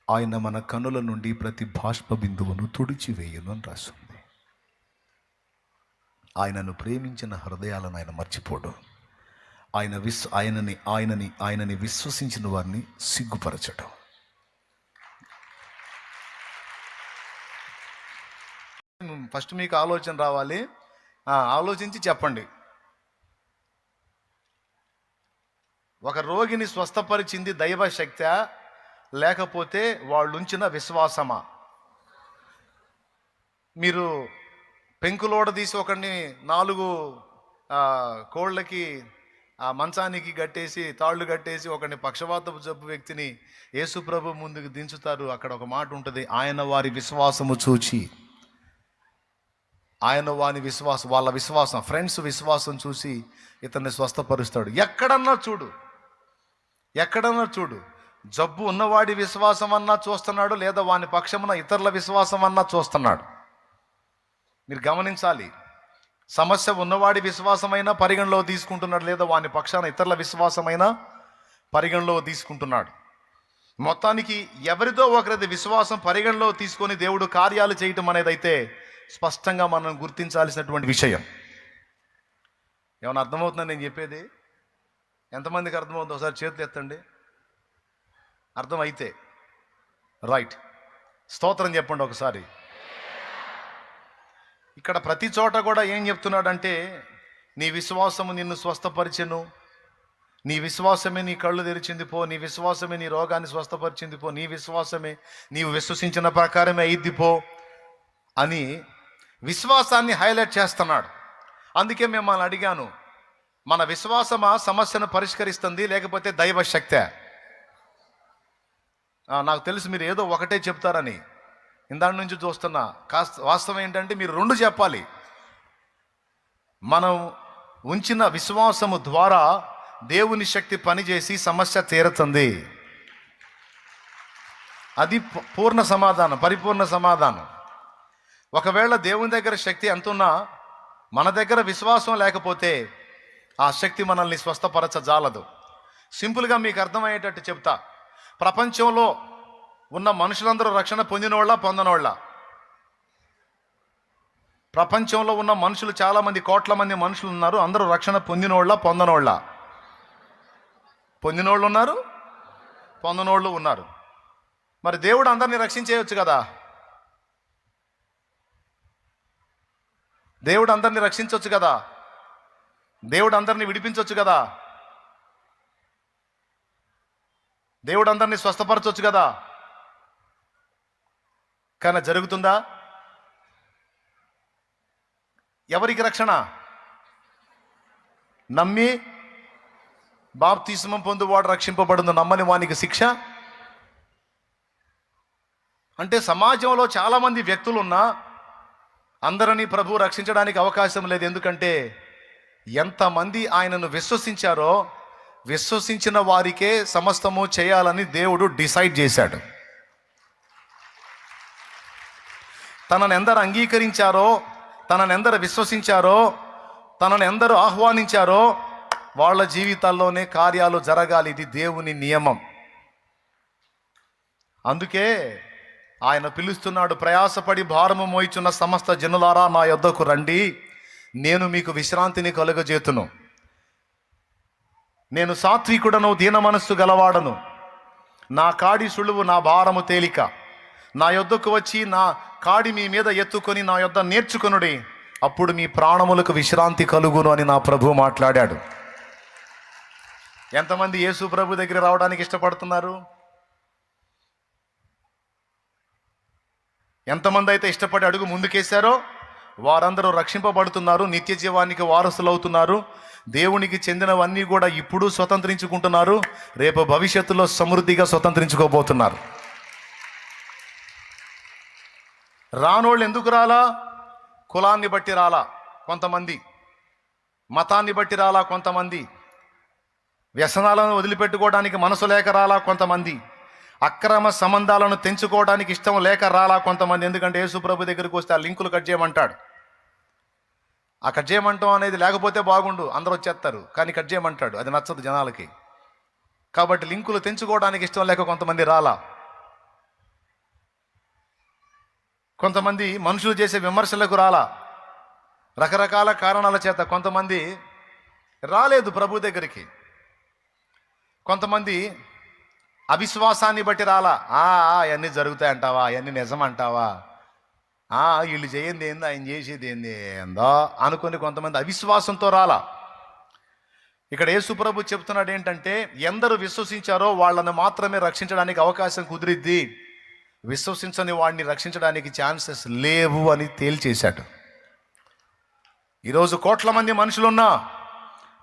ఆయన మన కనుల నుండి ప్రతి బాష్ప బిందువును తుడిచివేయును అని రాస్తుంది. ఆయనను ప్రేమించిన హృదయాలను ఆయన మర్చిపోడు. ఆయనని విశ్వసించిన వారిని సిగ్గుపరచడం. ఫస్ట్ మీకు ఆలోచన రావాలి. ఆలోచించి చెప్పండి. ఒక రోగిని స్వస్థపరిచింది దైవ శక్తి లేకపోతే వాళ్ళు ఉంచిన విశ్వాసమా? మీరు పెంకులోడ తీసి ఒకడిని 4 కోళ్ళకి మంచానికి కట్టేసి తాళ్ళు కట్టేసి ఒకడిని పక్షవాతపు జబ్బు వ్యక్తిని యేసు ప్రభు ముందుకు దించుతారు. అక్కడ ఒక మాట ఉంటుంది, ఆయన వారి విశ్వాసము చూచి, వాళ్ళ విశ్వాసం, ఫ్రెండ్స్ విశ్వాసం చూసి ఇతన్ని స్వస్థపరుస్తాడు. ఎక్కడన్నా చూడు, జబ్బు ఉన్నవాడి విశ్వాసం అన్నా చూస్తున్నాడు, లేదా వాని పక్షమున ఇతరుల విశ్వాసం అన్నా చూస్తున్నాడు. మీరు గమనించాలి. సమస్య ఉన్నవాడి విశ్వాసమైనా పరిగణలో తీసుకుంటున్నాడు, లేదా వాని పక్షాన ఇతరుల విశ్వాసమైనా పరిగణలో తీసుకుంటున్నాడు. మొత్తానికి ఎవరిదో ఒకరిది విశ్వాసం పరిగణలో తీసుకొని దేవుడు కార్యాలు చేయటం అనేది అయితే స్పష్టంగా మనం గుర్తించాల్సినటువంటి విషయం. ఏమైనా అర్థమవుతుందని నేను చెప్పేది? ఎంతమందికి అర్థమవుతుందో ఒకసారి చేతులు ఎత్తండి. అర్థమైతే రైట్, స్తోత్రం చెప్పండి ఒకసారి. ఇక్కడ ప్రతి చోట కూడా ఏం చెప్తున్నాడంటే, నీ విశ్వాసము నిన్ను స్వస్థపరిచెను, నీ విశ్వాసమే నీ కళ్ళు తెరిచింది పో, నీ విశ్వాసమే నీ రోగాన్ని స్వస్థపరిచింది పో, నీ విశ్వాసమే నీవు విశ్వసించిన ప్రకారమే అయ్యిద్ది పో అని విశ్వాసాన్ని హైలైట్ చేస్తున్నాడు. అందుకే మిమ్మల్ని అడిగాను, మన విశ్వాసమా సమస్యను పరిష్కరిస్తుంది, లేకపోతే దైవ శక్తే? నాకు తెలుసు మీరు ఏదో ఒకటే చెప్తారని, ఇందాక నుంచి చూస్తున్నా. వాస్తవం ఏంటంటే మీరు 2 చెప్పాలి. మనం ఉంచిన విశ్వాసము ద్వారా దేవుని శక్తి పనిచేసి సమస్య తీరుతుంది. అది పూర్ణ సమాధానం, పరిపూర్ణ సమాధానం. ఒకవేళ దేవుని దగ్గర శక్తి ఎంతున్నా మన దగ్గర విశ్వాసం లేకపోతే ఆ శక్తి మనల్ని స్వస్థపరచజాలదు. సింపుల్గా మీకు అర్థమయ్యేటట్టు చెప్తా. ప్రపంచంలో ఉన్న మనుషులందరూ రక్షణ పొందనోళ్ళ? ప్రపంచంలో ఉన్న మనుషులు చాలామంది, కోట్ల మంది మనుషులు ఉన్నారు. అందరూ రక్షణ పొందినోళ్ళ? పొందినోళ్ళు ఉన్నారు, పొందనోళ్ళు ఉన్నారు. మరి దేవుడు అందరినీ రక్షించేయచ్చు కదా? దేవుడు అందరినీ రక్షించవచ్చు కదా? దేవుడు అందరినీ విడిపించవచ్చు కదా? దేవుడు అందరినీ స్వస్థపరచవచ్చు కదా? కానీ జరుగుతుందా? ఎవరికి రక్షణ? నమ్మి బాప్తిస్మం పొందువాడు రక్షింపబడును, నమ్మని వానికి శిక్ష. అంటే సమాజంలో చాలామంది వ్యక్తులున్నా అందరినీ ప్రభు రక్షించడానికి అవకాశం లేదు. ఎందుకంటే ఎంతమంది ఆయనను విశ్వసించారో, విశ్వసించిన వారికే సమస్తము చేయాలని దేవుడు డిసైడ్ చేశాడు. తనను ఎందరు అంగీకరించారో, తనను ఎందరు విశ్వసించారో, తనను ఎందరు ఆహ్వానించారో వాళ్ళ జీవితాల్లోనే కార్యాలు జరగాలి. ఇది దేవుని నియమం. అందుకే ఆయన పిలుస్తున్నాడు, ప్రయాసపడి భారము మోయిచున్న సమస్త జనులారా నా యొద్దకు రండి, నేను మీకు విశ్రాంతిని కలుగజేతును. నేను సాత్వికుడను, దీన మనస్సు గలవాడను, నా కాడి సులువు, నా భారము తేలిక. నా యొద్దకు వచ్చి నా కాడి మీ మీద ఎత్తుకొని నా యొద్ద నేర్చుకొనుడి, అప్పుడు మీ ప్రాణములకు విశ్రాంతి కలుగును అని నా ప్రభు మాట్లాడాడు. ఎంతమంది యేసు ప్రభు దగ్గర రావడానికి ఇష్టపడుతున్నారు? ఎంతమంది అయితే ఇష్టపడి అడుగు ముందుకేశారో వారందరూ రక్షింపబడుతున్నారు, నిత్య జీవానికి వారసులు అవుతున్నారు. దేవునికి చెందినవన్నీ కూడా ఇప్పుడు స్వతంత్రించుకుంటున్నారు, రేపు భవిష్యత్తులో సమృద్ధిగా స్వతంత్రించుకోబోతున్నారు. రానోళ్ళు ఎందుకు రాలా? కులాన్ని బట్టి రాలా కొంతమంది, మతాన్ని బట్టి రాలా కొంతమంది, వ్యసనాలను వదిలిపెట్టుకోవడానికి మనసు లేక రాలా కొంతమంది, అక్రమ సంబంధాలను తెంచుకోవడానికి ఇష్టం లేక రాలా కొంతమంది. ఎందుకంటే యేసు ప్రభు దగ్గరికి వస్తే ఆ లింకులు కట్ చేయమంటాడు. ఆ కట్ చేయమంటాం అనేది లేకపోతే బాగుండు, అందరూ వచ్చేస్తారు, కానీ కట్ చేయమంటాడు, అది నచ్చదు జనాలకి. కాబట్టి లింకులు తెంచుకోవడానికి ఇష్టం లేక కొంతమంది రాలా. కొంతమంది మనుషులు చేసే విమర్శలకు రాలా, రకరకాల కారణాల చేత కొంతమంది రాలేదు ప్రభు దగ్గరికి. కొంతమంది అవిశ్వాసాన్ని బట్టి రాలా. అవన్నీ జరుగుతాయంటావా, అవన్నీ నిజమంటావా, వీళ్ళు చేయండి ఏంది, ఆయన చేసేది ఏంది ఏందో అనుకుని కొంతమంది అవిశ్వాసంతో రాలా. ఇక్కడ యేసు ప్రభు చెప్తున్నాడు ఏంటంటే, ఎందరు విశ్వసించారో వాళ్ళని మాత్రమే రక్షించడానికి అవకాశం కుదిరిద్ది, విశ్వసించని వాడిని రక్షించడానికి ఛాన్సెస్ లేవు అని తేల్చేశాడు. ఈరోజు కోట్ల మంది మనుషులున్నా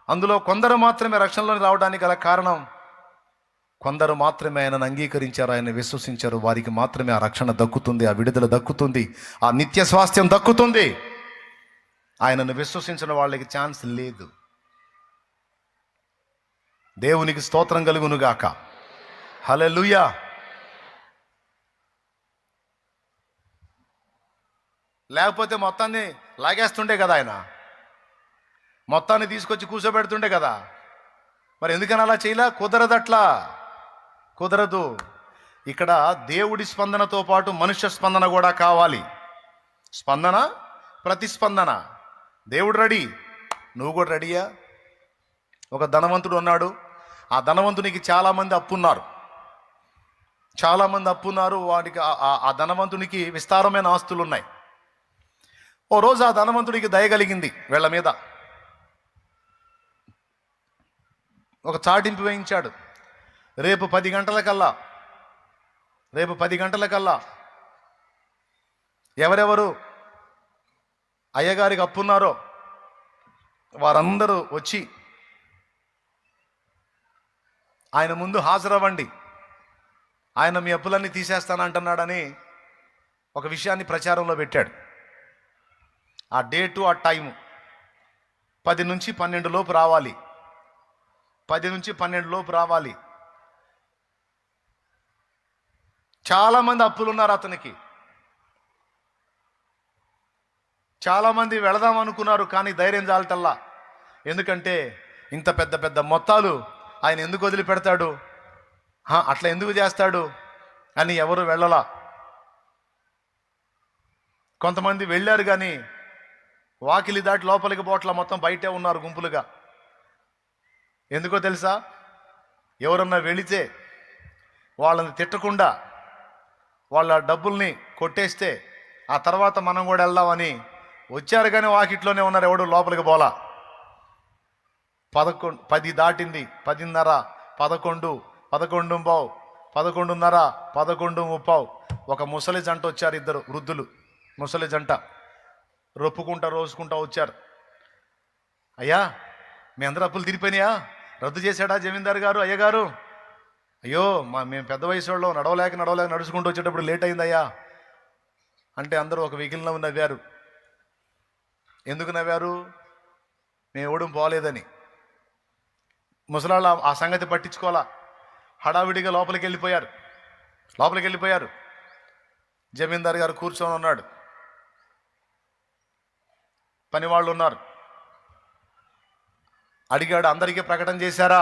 అందులో కొందరు మాత్రమే రక్షణలోకి రావడానికి గల కారణం, కొందరు మాత్రమే ఆయనను అంగీకరించారు, ఆయన విశ్వసించారు. వారికి మాత్రమే ఆ రక్షణ దక్కుతుంది, ఆ విడుదల దక్కుతుంది, ఆ నిత్య స్వాస్థ్యం దక్కుతుంది. ఆయనను విశ్వసించిన వాళ్ళకి ఛాన్స్ లేదు. దేవునికి స్తోత్రం కలుగునుగాక. హల్లెలూయా. లేకపోతే మొత్తాన్ని లాగేస్తుండే కదా, ఆయన మొత్తాన్ని తీసుకొచ్చి కూర్చోబెడుతుండే కదా. మరి ఎందుకని అలా చేయలే? కుదరదట్లా, కుదరదు. ఇక్కడ దేవుడి స్పందనతో పాటు మనుష్య స్పందన కూడా కావాలి. స్పందన, ప్రతిస్పందన. దేవుడు రెడీ, నువ్వు కూడా రెడీయా? ఒక ధనవంతుడు ఉన్నాడు. ఆ ధనవంతునికి చాలామంది అప్పున్నారు, చాలామంది అప్పున్నారు. వాడికి ఆ ధనవంతునికి విస్తారమైన ఆస్తులు ఉన్నాయి. ఓ రోజు ఆ ధనవంతుడికి దయ కలిగింది వీళ్ళ మీద. ఒక చాటింపు వేయించాడు. రేపు 10 గంటలకల్లా ఎవరెవరు అయ్యగారికి అప్పున్నారో వారందరూ వచ్చి ఆయన ముందు హాజరవ్వండి, ఆయన మీ అప్పులన్నీ తీసేస్తానంటున్నాడని ఒక విషయాన్ని ప్రచారంలో పెట్టాడు. ఆ డేటు, ఆ టైము 10 నుంచి 12 లోపు రావాలి, 10 నుంచి 12 లోపు రావాలి. చాలామంది అప్పులున్నారు అతనికి. చాలామంది వెళదాం అనుకున్నారు, కానీ ధైర్యం చాలటల్లా. ఎందుకంటే ఇంత పెద్ద పెద్ద మొత్తాలు ఆయన ఎందుకు వదిలిపెడతాడు, అట్లా ఎందుకు చేస్తాడు అని ఎవరు వెళ్ళలా. కొంతమంది వెళ్ళారు కానీ వాకిలి దాటి లోపలికి పోట్ల, మొత్తం బయటే ఉన్నారు గుంపులుగా. ఎందుకో తెలుసా? ఎవరన్నా వెళితే వాళ్ళని తిట్టకుండా వాళ్ళ డబ్బుల్ని కొట్టేస్తే ఆ తర్వాత మనం కూడా వెళ్దామని వచ్చారు, కానీ వాకిట్లోనే ఉన్నారు, ఎవడు లోపలికి పోలా. 10 దాటింది, 10:30, 11, 11:15, 11:30, 11:30. ఒక ముసలి జంట వచ్చారు, ఇద్దరు వృద్ధులు, ముసలి జంట రొప్పుకుంటా రోజుకుంటా వచ్చారు. అయ్యా, మీ అందరు అప్పులు తీరిపోయినాయా? రద్దు చేశాడా జమీందారు గారు? అయ్యగారు, అయ్యో మేము పెద్ద వయసు వాళ్ళు, నడవలేక నడుచుకుంటూ వచ్చేటప్పుడు లేట్ అయిందయ్యా అంటే అందరూ ఒక వెకిలిలో నవ్వారు. ఎందుకు నవ్వారు? మేము ఎవడం పోలేదని. ముసలాళ్ళ ఆ సంగతి పట్టించుకోవాలా, హడావిడిగా లోపలికి వెళ్ళిపోయారు. జమీందారు గారు కూర్చొని ఉన్నాడు, పని వాళ్ళు ఉన్నారు. అడిగాడు, అందరికీ ప్రకటన చేశారా?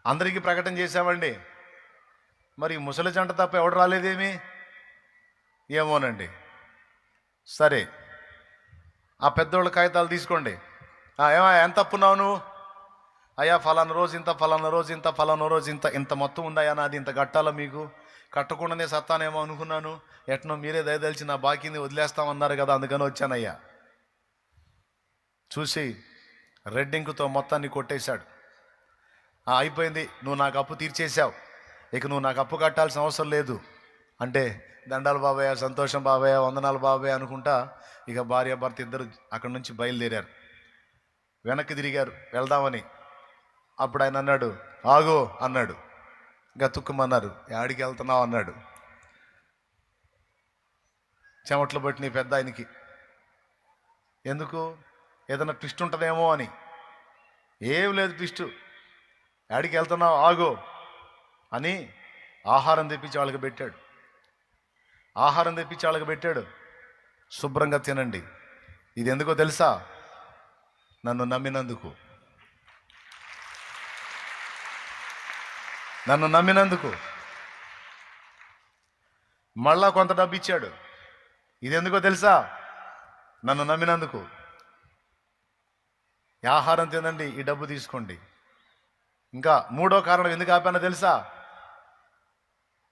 అందరికీ ప్రకటన చేశామండి. మరి ముసలి జంట తప్ప ఎవడు రాలేదేమి? ఏమోనండి. సరే, ఆ పెద్దోళ్ళ కాగితాలు తీసుకోండి. ఎంత అప్పున్నావు నువ్వు? అయ్యా ఫలానా రోజు ఇంత, ఫలానా రోజు ఇంత, ఫలానా రోజు ఇంత, ఇంత మొత్తం ఉందయ్యా నాది, ఇంత కట్టాలా మీకు? కట్టకుండానే సత్తానేమో అనుకున్నాను, ఎట్నో మీరే దయదలిచి నా బాకీని వదిలేస్తామన్నారు కదా, అందుకని వచ్చానయ్యా. చూసి రెడ్డింకుతో మొత్తాన్ని కొట్టేశాడు. అయిపోయింది, నువ్వు నాకు అప్పు తీర్చేశావు, ఇక నువ్వు నాకు అప్పు కట్టాల్సిన అవసరం లేదు అంటే, దండాలు బాబాయ్, సంతోషం బాబాయ్, వందనాలు బాబాయ్ అనుకుంటా ఇక భార్య భర్త ఇద్దరు అక్కడి నుంచి బయలుదేరారు. వెనక్కి తిరిగారు వెళ్దామని. అప్పుడు ఆయన అన్నాడు, ఆగో అన్నాడు. గతుక్కుమన్నారు. యాడికి వెళ్తున్నావు అన్నాడు. చెమట్లు పట్టిన పెద్ద ఆయనకి. ఎందుకు? ఏదైనా ట్విస్ట్ ఉంటుందేమో అని. ఏం లేదు ట్విస్టు. యాడికి వెళ్తున్నావు, ఆగో అని ఆహారం తెప్పించి వాళ్ళకి పెట్టాడు. శుభ్రంగా తినండి. ఇది ఎందుకో తెలుసా? నన్ను నమ్మినందుకు. మళ్ళా కొంత డబ్బు ఇచ్చాడు. ఇది ఎందుకో తెలుసా? నన్ను నమ్మినందుకు. ఈ ఆహారం తినండి, ఈ డబ్బు తీసుకోండి. ఇంకా మూడో కారణం ఎందుకు ఆపానో తెలుసా?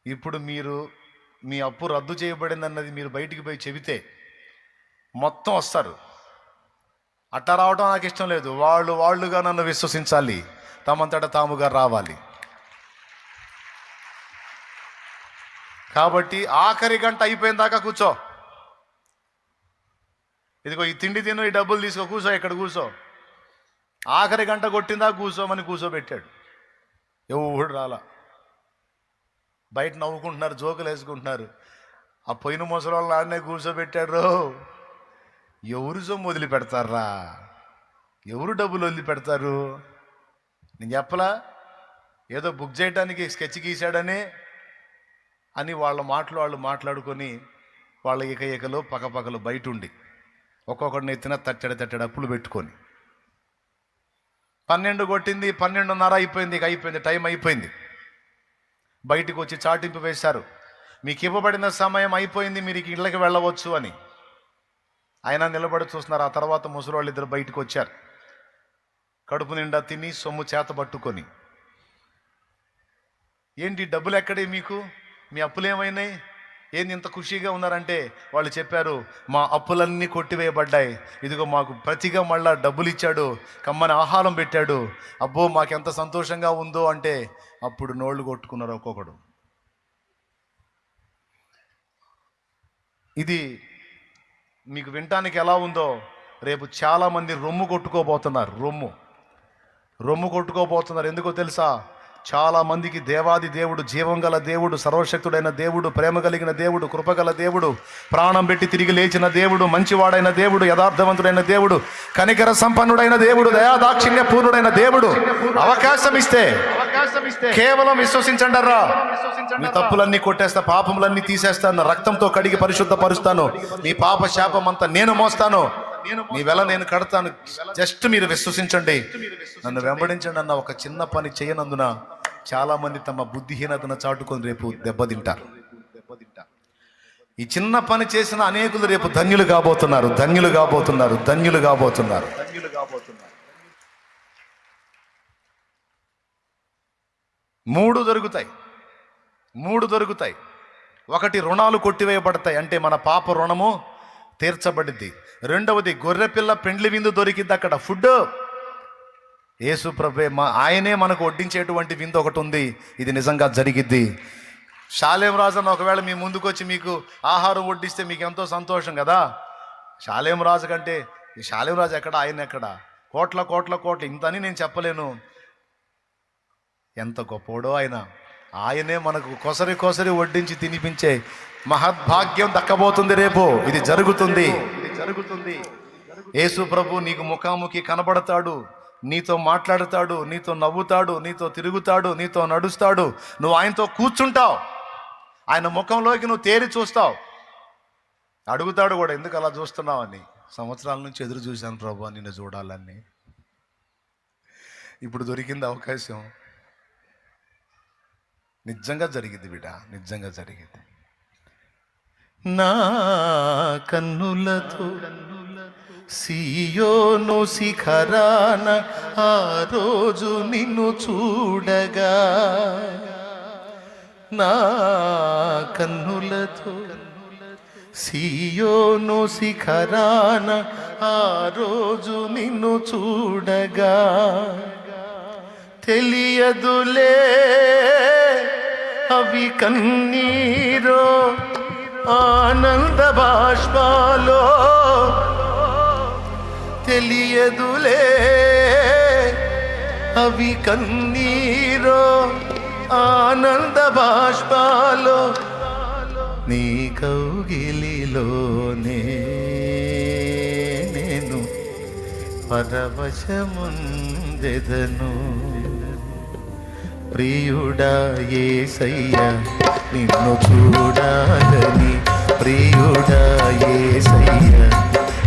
ఇప్పుడు మీరు మీ అప్పు రద్దు చేయబడింది అన్నది మీరు బయటికి పోయి చెబితే మొత్తం వస్తారు. అట్టా రావడం నాకు ఇష్టం లేదు. వాళ్ళుగా నన్ను విశ్వసించాలి, తమంతట తాముగా రావాలి. కాబట్టి ఆఖరి గంట అయిపోయిన దాకా కూర్చో. ఇదిగో ఈ తిండి తిను, ఈ డబ్బులు తీసుకో, కూర్చో, ఇక్కడ కూర్చో. ఆఖరి గంట కొట్టిందా కూర్చోమని కూర్చోబెట్టాడు. ఎవడు రాలా. బయట నవ్వుకుంటున్నారు, జోకులు వేసుకుంటున్నారు. ఆ పోయిన ముసలి వాళ్ళని ఆడనే కూర్చోబెట్టాడు. ఎవరు సొమ్ము వదిలిపెడతారా? ఎవరు డబ్బులు వదిలిపెడతారు? నేను చెప్పలా, ఏదో బుక్ చేయడానికి స్కెచ్ గీశాడని అని వాళ్ళ మాటలు వాళ్ళు మాట్లాడుకొని వాళ్ళ ఏకలు పక్కపక్కలు బయట ఉండి ఒక్కొక్కడిని ఎత్తిన తట్టెడ అప్పులు పెట్టుకొని 12 కొట్టింది, 12:30 అయిపోయింది. ఇక అయిపోయింది, టైం అయిపోయింది. బయటికి వచ్చి చాటింపు వేశారు, మీకు ఇవ్వబడిన సమయం అయిపోయింది, మీరు ఇళ్ళకి వెళ్ళవచ్చు అని. ఆయన నిలబడి చూస్తున్నారు. ఆ తర్వాత ముసలివాళ్ళు ఇద్దరు బయటకు వచ్చారు, కడుపు నిండా తిని సొమ్ము చేత పట్టుకొని. ఏంటి డబ్బులు ఎక్కడే మీకు? మీ అప్పులు ఏమైనాయి? ఏంది ఇంత ఖుషీగా ఉన్నారంటే వాళ్ళు చెప్పారు, మా అప్పులన్నీ కొట్టివేయబడ్డాయి, ఇదిగో మాకు ప్రతిగా మళ్ళా డబ్బులు ఇచ్చాడు, కమ్మని ఆహారం పెట్టాడు, అబ్బో మాకెంత సంతోషంగా ఉందో అంటే అప్పుడు నోళ్ళు కొట్టుకున్నారు ఒక్కొక్కడు. ఇది మీకు వినటానికి ఎలా ఉందో రేపు చాలామంది రొమ్ము కొట్టుకోబోతున్నారు. రొమ్ము కొట్టుకోబోతున్నారు. ఎందుకో తెలుసా? చాలా మందికి దేవాది దేవుడు, జీవం గల దేవుడు, సర్వశక్తుడైన దేవుడు, ప్రేమ కలిగిన దేవుడు, కృపగల దేవుడు, ప్రాణం పెట్టి తిరిగి లేచిన దేవుడు, మంచివాడైన దేవుడు, యథార్థవంతుడైన దేవుడు, కనికర సంపన్నుడైన దేవుడు, దయాదాక్షిణ్య పూర్ణుడైన దేవుడు అవకాశం ఇస్తే కేవలం విశ్వసించండరా, మీ తప్పులన్నీ కొట్టేస్తా, పాపములన్నీ తీసేస్తాను, రక్తంతో కడిగి పరిశుద్ధపరుస్తాను, మీ పాప శాపం అంతా నేను మోస్తాను, నీ వెల నేను కడతాను, జస్ట్ మీరు విశ్వసించండి, నన్ను వెంబడించండి అన్న ఒక చిన్న పని చేయనందున చాలా మంది తమ బుద్ధిహీనతను చాటుకొని రేపు దెబ్బతింటారు. ఈ చిన్న పని చేసిన అనేకులు రేపు ధన్యులు కాబోతున్నారు. 3 దొరుకుతాయి. 1 రుణాలు కొట్టివేయబడతాయి, అంటే మన పాప రుణము తీర్చబడింది. 2వది గొర్రెపిల్ల పెండ్లి విందు దొరికింది. అక్కడ ఫుడ్ యేసు ప్రభువే, ఆయనే మనకు వడ్డించేటువంటి విందు ఒకటి ఉంది. ఇది నిజంగా జరిగిద్ది. షాలేం రాజు అన్న ఒకవేళ మీ ముందుకు వచ్చి మీకు ఆహారం వడ్డిస్తే మీకు ఎంతో సంతోషం కదా. షాలేం రాజు కంటే ఈ షాలేం రాజు ఎక్కడ, ఆయన ఎక్కడ? కోట్ల ఇంతని నేను చెప్పలేను. ఎంత గొప్పోడో ఆయన. ఆయనే మనకు కొసరి వడ్డించి తినిపించే మహద్భాగ్యం దక్కబోతుంది రేపు. ఇది జరుగుతుంది. యేసు ప్రభు నీకు ముఖాముఖి కనబడతాడు, నీతో మాట్లాడతాడు, నీతో నవ్వుతాడు, నీతో తిరుగుతాడు, నీతో నడుస్తాడు. నువ్వు ఆయనతో కూర్చుంటావు, ఆయన ముఖంలోకి నువ్వు తేరి చూస్తావు. అడుగుతాడు కూడా, ఎందుకు అలా చూస్తున్నావు అని. సంవత్సరాల నుంచి ఎదురు చూశాను ప్రభు నిన్ను చూడాలని. ఇప్పుడు దొరికింది అవకాశం. నిజంగా జరిగింది బిడ్డ, నిజంగా జరిగింది. నా కన్నులతో సీయోను శిఖరాన ఆ రోజు నిన్ను చూడగా, నా కన్నులతో సీయోను శిఖరాన ఆ రోజు నిన్ను చూడగా, తెలియదులే అవి కన్నీరో ఆనంద బాష్పాలో, తెలియదులే అవి కన్నీరో ఆనంద బాష్పాలో, నీ కౌగిలిలోనే నేను పరవశముందెదను. ప్రియుడా యేసయ్యా నిన్ను చూడాలని, ప్రియుడా యేసయ్యా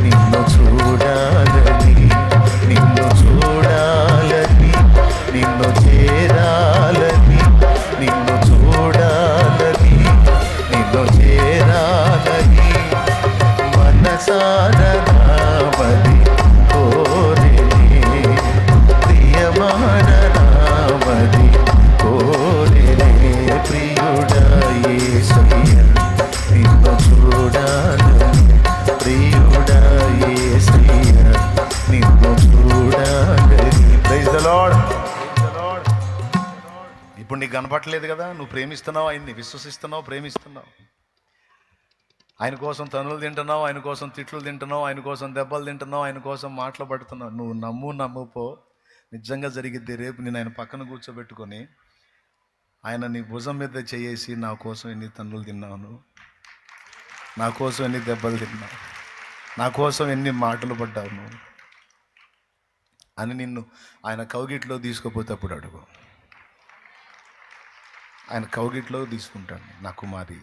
నిన్ను చూడాలని, నిన్ను చూడాలని, నిన్ను చేరాలని, నిన్ను చూడాలని, నిన్ను కనపట్లేదు కదా, నువ్వు ప్రేమిస్తున్నావు, ఆయన్ని విశ్వసిస్తున్నావు, ప్రేమిస్తున్నావు. ఆయన కోసం తనులు తింటున్నావు, ఆయన కోసం తిట్లు తింటున్నావు, ఆయన కోసం దెబ్బలు తింటున్నావు, ఆయన కోసం మాటలు పడుతున్నావు. నువ్వు నమ్ముపో, నిజంగా జరిగిద్ది. రేపు నేను ఆయన పక్కన కూర్చోబెట్టుకొని ఆయన నీ భుజం మీద చేసి, నా కోసం ఎన్ని తన్నులు తిన్నావు నువ్వు, నా కోసం ఎన్ని దెబ్బలు తిన్నావు, నా కోసం ఎన్ని మాటలు పడ్డావు నువ్వు అని నిన్ను ఆయన కౌగిట్లో తీసుకుపోతే అప్పుడు అడుగు. ఆయన కౌగిట్లో తీసుకుంటాను. నా కుమారి,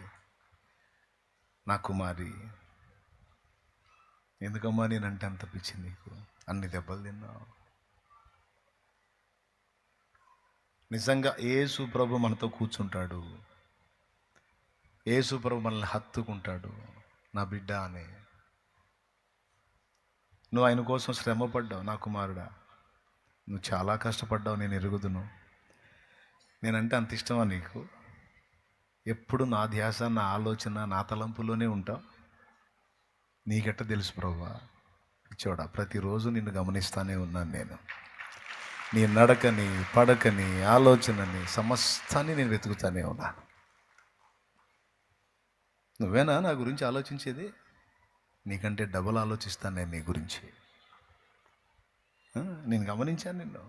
నా కుమారి, ఎందుకమ్మా నేనంటే అంత పిచ్చి నీకు, అన్ని దెబ్బలు తిన్నావు. నిజంగా యేసు ప్రభు మనతో కూర్చుంటాడు, యేసు ప్రభు మనల్ని హత్తుకుంటాడు. నా బిడ్డ అని నువ్వు ఆయన కోసం శ్రమ పడ్డావు. నా కుమారుడా, నువ్వు చాలా కష్టపడ్డావు, నేను ఎరుగుదును. నేనంటే అంత ఇష్టమా నీకు? ఎప్పుడు నా ధ్యాస, నా ఆలోచన, నా తలంపులోనే ఉంటావు. నీకెట్ట తెలుసు ప్రభువా? చూడా, ప్రతిరోజు నిన్ను గమనిస్తానే ఉన్నాను నేను. నీ నడకని, పడకని, ఆలోచనని, సమస్తాన్ని నేను వెతుకుతానే ఉన్నాను. నువ్వేనా నా గురించి ఆలోచించేది? నీకంటే డబుల్ ఆలోచిస్తాను నేను నీ గురించి. నేను గమనించాను నిన్ను.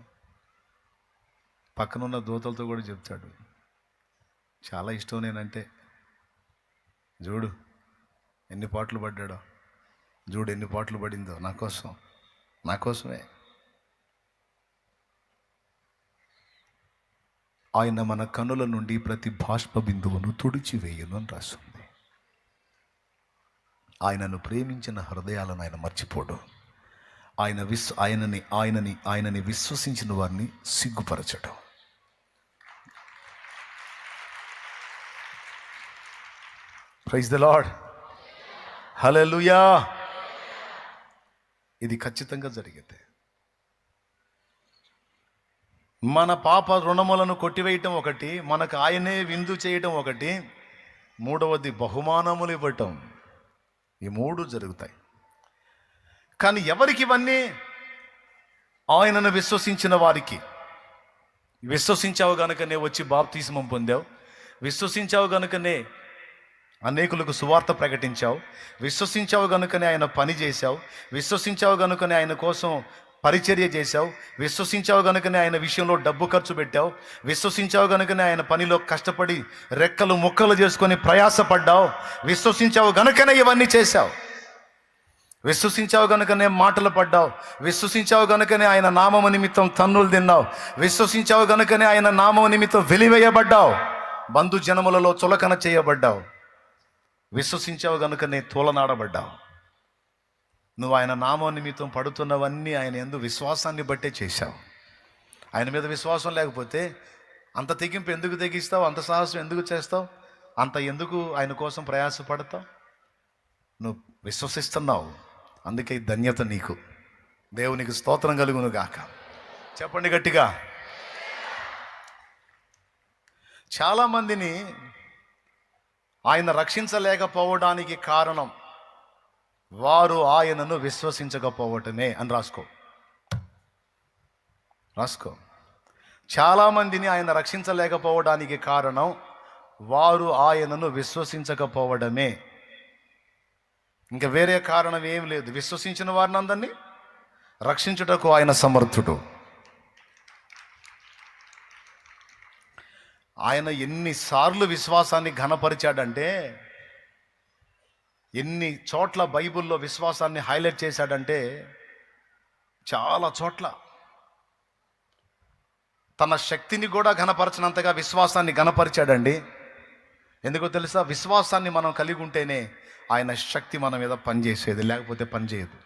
పక్కనున్న దూతలతో కూడా చెప్తాడు, చాలా ఇష్టం నేనంటే. చూడు ఎన్ని పాటలు పడ్డాడో, చూడు ఎన్ని పాటలు పడిందో నా కోసం, నా కోసమే. ఆయన మన కన్నుల నుండి ప్రతి బాష్ప బిందువును తుడిచివేయును అని రాస్తుంది. ఆయనను ప్రేమించిన హృదయాలను ఆయన మర్చిపోడు. ఆయనని విశ్వసించిన వారిని సిగ్గుపరచడం. ప్రైజ్ ద లార్డ్, హల్లెలూయా. ఇది ఖచ్చితంగా జరిగింది. మన పాప రుణములను కొట్టివేయటం ఒకటి, మనకు ఆయనే విందు చేయటం ఒకటి, మూడవది బహుమానములు ఇవ్వటం. ఈ మూడు జరుగుతాయి. కానీ ఎవరికి ఇవన్నీ? ఆయనను విశ్వసించిన వారికి. విశ్వసించావు గనుకనే వచ్చి బాప్తిస్మం పొందావు, విశ్వసించావు గనుకనే అనేకులకు సువార్త ప్రకటించావు, విశ్వసించావు గనుకనే ఆయన పని చేశావు, విశ్వసించావు గనుకనే ఆయన కోసం పరిచర్య చేశావు, విశ్వసించావు గనుకనే ఆయన విషయంలో డబ్బు ఖర్చు పెట్టావు, విశ్వసించావు గనుకనే ఆయన పనిలో కష్టపడి రెక్కలు ముక్కలు చేసుకొని ప్రయాసపడ్డావు, విశ్వసించావు గనుకనే ఇవన్నీ చేశావు, విశ్వసించావు గనుకనే మాటలు పడ్డావు, విశ్వసించావు గనుకనే ఆయన నామము నిమిత్తం తన్నులు తిన్నావు, విశ్వసించావు గనుకనే ఆయన నామము నిమిత్తం వెలివేయబడ్డావు, బంధు జనములలో చులకన చేయబడ్డావు, విశ్వసించావు గనుకనే తోలనాడబడ్డావు. నువ్వు ఆయన నామం నిమిత్తం పడుతున్నవన్నీ ఆయన యందు విశ్వాసాన్ని బట్టే చేశావు. ఆయన మీద విశ్వాసం లేకపోతే అంత తెగింపు ఎందుకు తెగిస్తావు? అంత సాహసం ఎందుకు చేస్తావు? అంత ఎందుకు ఆయన కోసం ప్రయాసపడతావు? నువ్వు విశ్వసిస్తున్నావు, అందుకే ఈ ధన్యత నీకు. దేవునికి స్తోత్రం కలుగును గాక. చెప్పండి గట్టిగా. చాలామందిని ఆయన రక్షించలేకపోవడానికి కారణం వారు ఆయనను విశ్వసించకపోవటమే అని రాసుకో. చాలామందిని ఆయన రక్షించలేకపోవడానికి కారణం వారు ఆయనను విశ్వసించకపోవడమే. ఇంకా వేరే కారణం ఏం లేదు. విశ్వసించిన వారిని అందరినీ రక్షించుటకు ఆయన సమర్థుడు. ఆయన ఎన్నిసార్లు విశ్వాసాన్ని ఘనపరిచాడంటే, ఎన్ని చోట్ల బైబిల్లో విశ్వాసాన్ని హైలైట్ చేశాడంటే, చాలా చోట్ల తన శక్తిని కూడా ఘనపరచినంతగా విశ్వాసాన్ని ఘనపరిచాడండి. ఎందుకో తెలుసా? విశ్వాసాన్ని మనం కలిగి ఉంటేనే ఆయన శక్తి మన మీద పనిచేసేది, లేకపోతే పనిచేయదు.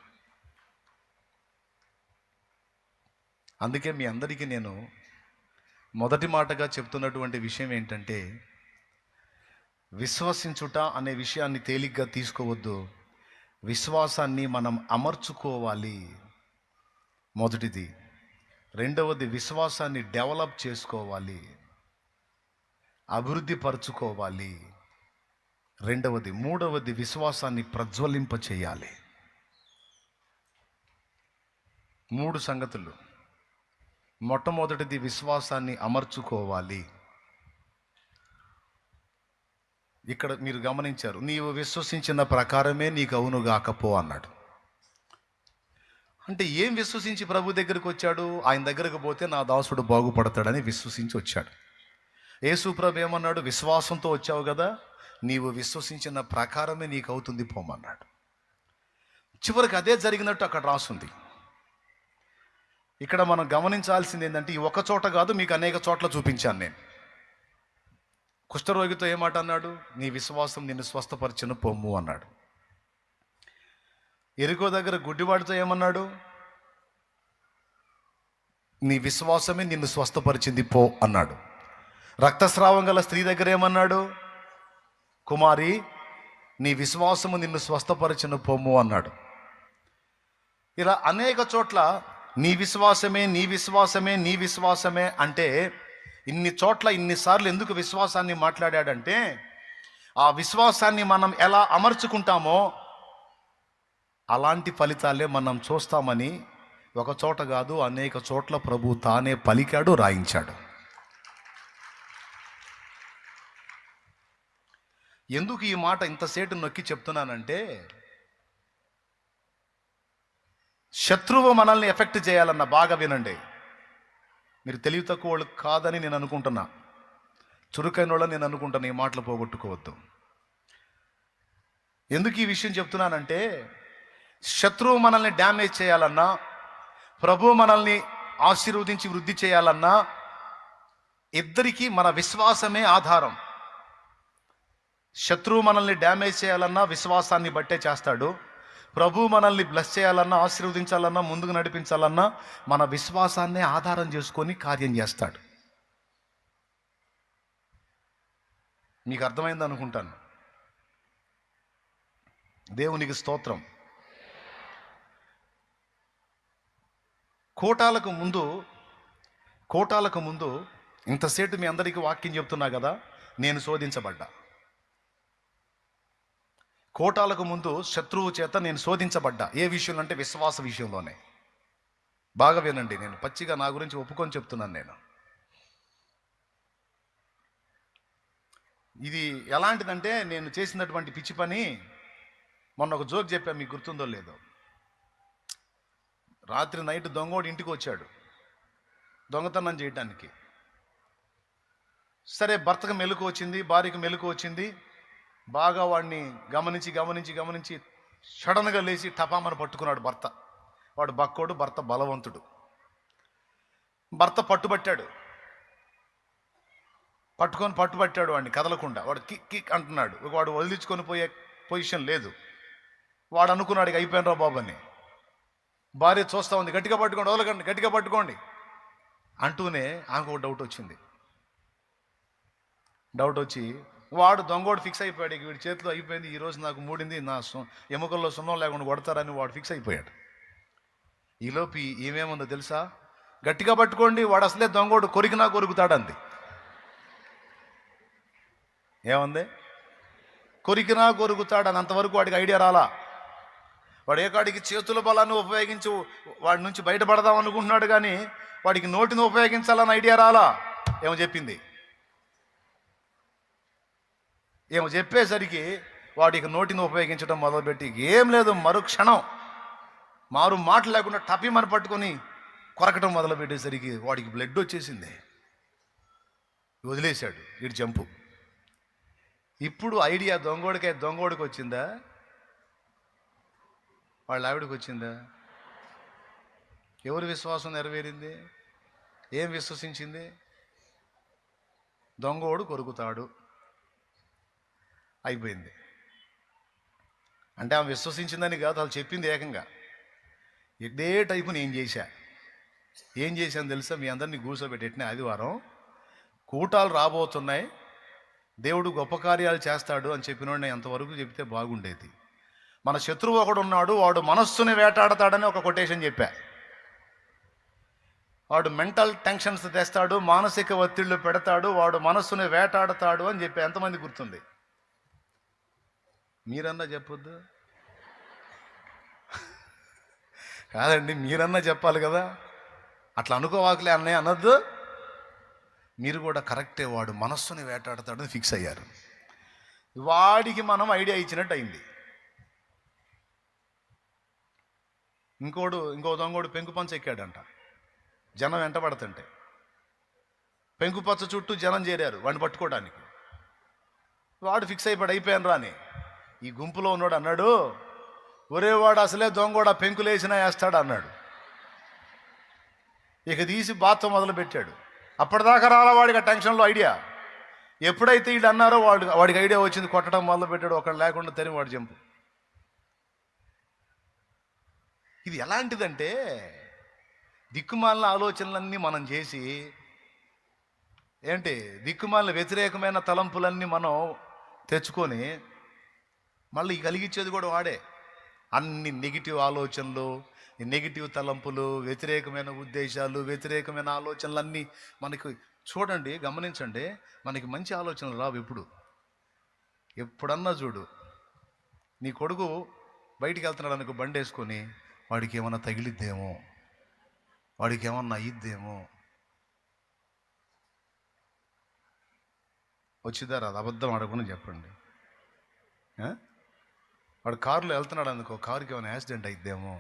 అందుకే మీ అందరికీ నేను మొదటి మాటగా చెప్తున్నటువంటి విషయం ఏంటంటే, విశ్వసించుట అనే విషయాన్ని తేలిగ్గా తీసుకోవద్దు. విశ్వాసాన్ని మనం అమర్చుకోవాలి, మొదటిది. రెండవది, విశ్వాసాన్ని డెవలప్ చేసుకోవాలి, అభివృద్ధి పరుచుకోవాలి. రెండవది. మూడవది, విశ్వాసాన్ని ప్రజ్వలింప చేయాలి. 3 సంగతులు. మొట్టమొదటిది విశ్వాసాన్ని అమర్చుకోవాలి. ఇక్కడ మీరు గమనించారు, నీవు విశ్వసించిన ప్రకారమే నీకు అవును గాకపో అన్నాడు. అంటే ఏం విశ్వసించి ప్రభు దగ్గరికి వచ్చాడు? ఆయన దగ్గరకు పోతే నా దాసుడు బాగుపడతాడని విశ్వసించి వచ్చాడు. యేసు ప్రభు ఏమన్నాడు? విశ్వాసంతో వచ్చావు కదా, నీవు విశ్వసించిన ప్రకారమే నీకు అవుతుంది పోమన్నాడు. చివరికి అదే జరిగినట్టు అక్కడ రాసుంది. ఇక్కడ మనం గమనించాల్సింది ఏంటంటే, ఈ ఒక చోట కాదు, మీకు అనేక చోట్ల చూపించాను నేను. కుష్ఠరోగితో ఏమాట అన్నాడు? నీ విశ్వాసం నిన్ను స్వస్థపరిచిన పొమ్ము అన్నాడు. ఎరికో దగ్గర గుడ్డివాడితో ఏమన్నాడు? నీ విశ్వాసమే నిన్ను స్వస్థపరిచింది పో అన్నాడు. రక్తస్రావం గల స్త్రీ దగ్గర ఏమన్నాడు? కుమారి, నీ విశ్వాసము నిన్ను స్వస్థపరిచిన పొమ్ము అన్నాడు. ఇలా అనేక చోట్ల నీ విశ్వాసమే, నీ విశ్వాసమే, నీ విశ్వాసమే అంటే, ఇన్ని చోట్ల ఇన్నిసార్లు ఎందుకు విశ్వాసాన్ని మాట్లాడాడంటే, ఆ విశ్వాసాన్ని మనం ఎలా అమర్చుకుంటామో అలాంటి ఫలితాలే మనం చూస్తామని ఒక చోట కాదు అనేక చోట్ల ప్రభు తానే పలికాడు, రాయించాడు. ఎందుకు ఈ మాట ఇంతసేటు నొక్కి చెప్తున్నానంటే, శత్రువు మనల్ని ఎఫెక్ట్ చేయాలన్న, బాగా వినండి, మీరు తెలివి తక్కువ వాళ్ళు కాదని నేను అనుకుంటున్నా, చురుకైన వాళ్ళని నేను అనుకుంటున్నా, ఈ మాటలు పోగొట్టుకోవద్దు. ఎందుకు ఈ విషయం చెప్తున్నానంటే, శత్రువు మనల్ని డ్యామేజ్ చేయాలన్నా, ప్రభు మనల్ని ఆశీర్వదించి వృద్ధి చేయాలన్నా, ఇద్దరికీ మన విశ్వాసమే ఆధారం. శత్రువు మనల్ని డ్యామేజ్ చేయాలన్నా విశ్వాసాన్ని బట్టే చేస్తాడు. ప్రభు మనల్ని బ్లెస్ చేయాలన్నా, ఆశీర్వదించాలన్నా, ముందుకు నడిపించాలన్నా మన విశ్వాసాన్నే ఆధారం చేసుకొని కార్యం చేస్తాడు. మీకు అర్థమైంది అనుకుంటాను. దేవునికి స్తోత్రం. కోటాలకు ముందు ఇంతసేటు మీ అందరికీ వాక్యం చెప్తున్నా కదా, నేను శోధించబడ్డా. కోటాలకు ముందు శత్రువు చేత నేను శోధించబడ్డా. ఏ విషయంలో అంటే విశ్వాస విషయంలోనే. బాగా వినండి, నేను పచ్చిగా నా గురించి ఒప్పుకొని చెప్తున్నాను. నేను ఇది ఎలాంటిదంటే, నేను చేసినటువంటి పిచ్చి పని, మొన్న ఒక జోక్ చెప్పా, మీకు గుర్తుందో లేదో. రాత్రి నైట్ దొంగోడు ఇంటికి వచ్చాడు దొంగతనం చేయడానికి. సరే, భర్తకు మెలకు వచ్చింది, భార్యకు మెలకు వచ్చింది. బాగా వాడిని గమనించి సడన్గా లేచి టపామని పట్టుకున్నాడు భర్త. వాడు బక్కోడు, భర్త బలవంతుడు. భర్త పట్టుబట్టాడు వాడిని కదలకుండా. వాడు కిక్ కిక్ అంటున్నాడు. వాడు వదిలించుకొని పోయే పొజిషన్ లేదు. వాడు అనుకున్నాడు, ఇక అయిపోయినరా బాబు అని. భార్య చూస్తూ ఉంది, గట్టిగా పట్టుకోండి, వదలకండి, గట్టిగా పట్టుకోండి అంటూనే ఆమెకు ఒక డౌట్ వచ్చి వాడు దొంగోడు ఫిక్స్ అయిపోయాడు. ఇక వీడి చేతిలో అయిపోయింది, ఈరోజు నాకు మూడింది, నా ఎముకల్లో సున్నం లేకుండా కొడతారని వాడు ఫిక్స్ అయిపోయాడు. ఈలోపు ఏమేముందో తెలుసా? గట్టిగా పట్టుకోండి, వాడు అసలే దొంగోడు, కొరికినా కొరుకుతాడంది. ఏముంది? కొరికినా కొరుకుతాడని. అంతవరకు వాడికి ఐడియా రాలా. వాడు ఏకాడికి చేతుల బలాన్ని ఉపయోగించి వాడి నుంచి బయటపడదాం అనుకుంటున్నాడు, కానీ వాడికి నోటిని ఉపయోగించాలని ఐడియా రాలా. ఏమో చెప్పేసరికి వాడికి నోటిని ఉపయోగించడం మొదలుపెట్టి, ఏం లేదు, మరుక్షణం మారు మాట లేకుండా టపిమని పట్టుకొని కొరకటం మొదలుపెట్టేసరికి వాడికి బ్లడ్ వచ్చేసింది. వదిలేశాడు వీడి జంపు. ఇప్పుడు ఐడియా దొంగోడికి వచ్చిందా, వాళ్ళ ఆవిడకి వచ్చిందా? ఎవరి విశ్వాసం నెరవేరింది? ఏం విశ్వసించింది? దొంగోడు కొరుకుతాడు, అయిపోయింది. అంటే ఆమె విశ్వసించిందని కాదు, వాళ్ళు చెప్పింది ఏకంగా. ఇదే టైపు నేను ఏం చేశాను తెలుసా? మీ అందరినీ కూర్చోబెట్టిన ఆదివారం కూటాలు రాబోతున్నాయి, దేవుడు గొప్ప కార్యాలు చేస్తాడు అని చెప్పినోడిని ఎంతవరకు చెప్తే బాగుండేది. మన శత్రువు ఒకడు ఉన్నాడు, వాడు మనస్సుని వేటాడతాడని ఒక కొటేషన్ చెప్పా. వాడు మెంటల్ టెన్షన్స్ తెస్తాడు, మానసిక ఒత్తిళ్లు పెడతాడు, వాడు మనస్సుని వేటాడతాడు అని చెప్పా. ఎంతమంది గుర్తుంది? మీరన్నా చెప్పొద్దు కాదండి, మీరన్నా చెప్పాలి కదా. అట్లా అనుకోవాకలే అన్నయ్య అనొద్దు. మీరు కూడా కరెక్టే, వాడు మనస్సుని వేటాడతాడని ఫిక్స్ అయ్యారు. వాడికి మనం ఐడియా ఇచ్చినట్టు అయింది. ఇంకో దొంగోడు పెంకుపంచ ఎక్కాడంట, జనం వెంట పడుతుంటే పెంకుపచ్చ చుట్టూ జనం చేరారు వాడిని పట్టుకోవడానికి. వాడు ఫిక్స్ అయిపోయాను రాని. ఈ గుంపులో ఉన్నాడు అన్నాడు, ఒరే వాడు అసలే దొంగోడు, పెంకులు వేసినా వేస్తాడు అన్నాడు. ఇక తీసి బాత్తో మొదలు పెట్టాడు. అప్పటిదాకా రాలా వాడికి ఆ టెన్షన్లో ఐడియా. ఎప్పుడైతే వీళ్ళు అన్నారో వాడికి ఐడియా వచ్చింది, కొట్టడం మొదలు పెట్టాడు. ఒకడు లేకుండా తరిమి వాడు జంపు. ఇది ఎలాంటిదంటే, దిక్కుమాలిన ఆలోచనలన్నీ మనం చేసి ఏంటి, దిక్కుమాలిన వ్యతిరేకమైన తలంపులన్నీ మనం తెచ్చుకొని మళ్ళీ కలిగించేది కూడా వాడే. అన్ని నెగిటివ్ ఆలోచనలు, నెగిటివ్ తలంపులు, వ్యతిరేకమైన ఉద్దేశాలు, వ్యతిరేకమైన ఆలోచనలన్నీ మనకి చూడండి, గమనించండి. మనకి మంచి ఆలోచనలు రావు. ఎప్పుడన్నా చూడు, నీ కొడుకు బయటికి వెళ్తున్నాడు అనుకో, బండి వేసుకొని, వాడికి ఏమన్నా తగిలిద్దేమో, వాడికి ఏమన్నా అయ్యిద్దేమో, వచ్చిదా రాదు, అబద్ధం ఆడకుండా చెప్పండి. వాడు కారులో వెళ్తున్నాడు అనుకో, కారుకి ఏమైనా యాక్సిడెంట్ అయిద్దేమో.